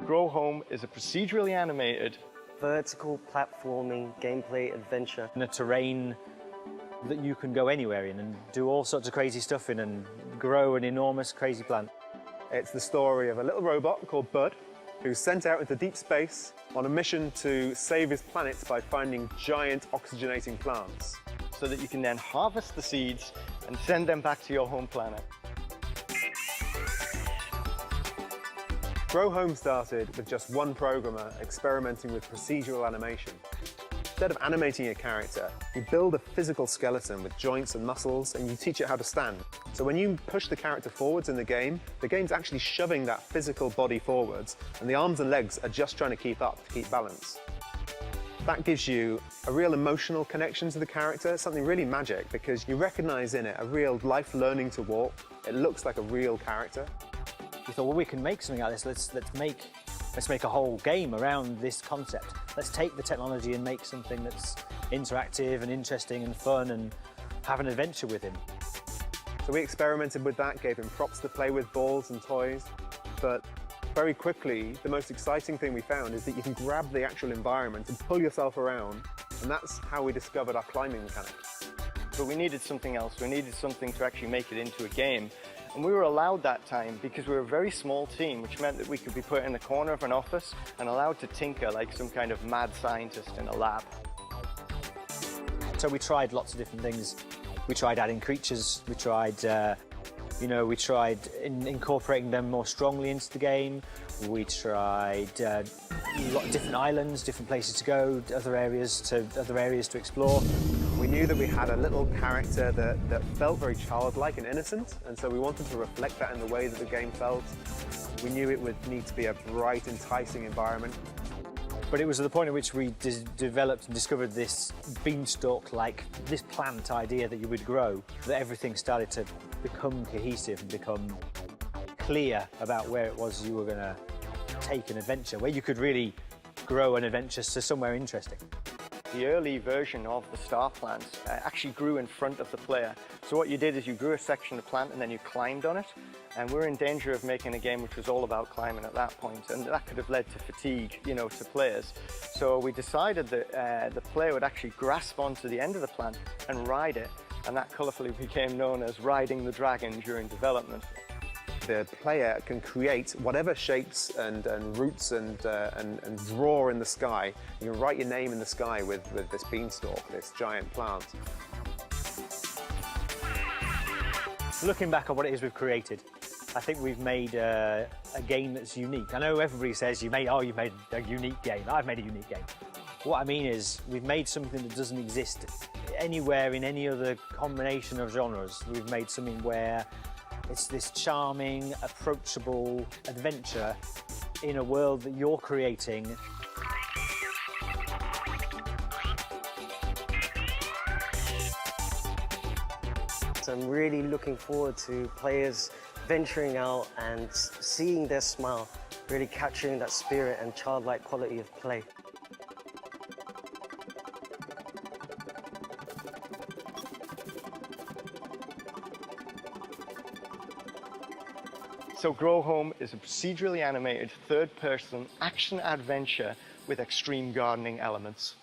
Grow Home is a procedurally animated vertical platforming gameplay adventure in a terrain that you can go anywhere in and do all sorts of crazy stuff in and grow an enormous crazy plant. It's the story of a little robot called Bud who's sent out into deep space on a mission to save his planet by finding giant oxygenating plants. so that you can then harvest the seeds and send them back to your home planet. Grow Home started with just one programmer experimenting with procedural animation. Instead of animating a character, you build a physical skeleton with joints and muscles, and you teach it how to stand. So when you push the character forwards in the game's actually shoving that physical body forwards, and the arms and legs are just trying to keep up, to keep balance. That gives you a real emotional connection to the character, something really magic, because you recognize in it a real life learning to walk. It looks like a real character. We thought, well, we can make something like this. Let's make a whole game around this concept. Let's take the technology and make something that's interactive and interesting and fun and have an adventure with him. So we experimented with that, gave him props to play with, balls and toys, but very quickly, the most exciting thing we found is that you can grab the actual environment and pull yourself around, and that's how we discovered our climbing mechanic. But we needed something else. We needed something to actually make it into a game. And we were allowed that time because we were a very small team, which meant that we could be put in the corner of an office and allowed to tinker like some kind of mad scientist in a lab. So we tried lots of different things. We tried adding creatures. We tried, incorporating them more strongly into the game. We tried a lot of different islands, different places to go, other areas to explore. We knew that we had a little character that felt very childlike and innocent, and so we wanted to reflect that in the way that the game felt. We knew it would need to be a bright, enticing environment. But it was at the point at which we developed and discovered this beanstalk-like, this plant idea that you would grow, that everything started to become cohesive and become clear about where it was you were going to take an adventure, where you could really grow an adventure to somewhere interesting. The early version of the star plants actually grew in front of the player. So what you did is you grew a section of plant and then you climbed on it. And we're in danger of making a game which was all about climbing at that point, and that could have led to fatigue, to players. So we decided that the player would actually grasp onto the end of the plant and ride it, and that colourfully became known as riding the dragon during development. The player can create whatever shapes and roots and draw in the sky. You can write your name in the sky with this beanstalk, this giant plant. Looking back on what it is we've created, I think we've made a game that's unique. I know everybody says you've made a unique game. I've made a unique game. What I mean is we've made something that doesn't exist anywhere in any other combination of genres. We've made something where it's this charming, approachable adventure in a world that you're creating. So I'm really looking forward to players venturing out and seeing their smile, really capturing that spirit and childlike quality of play. So Grow Home is a procedurally animated third-person action adventure with extreme gardening elements.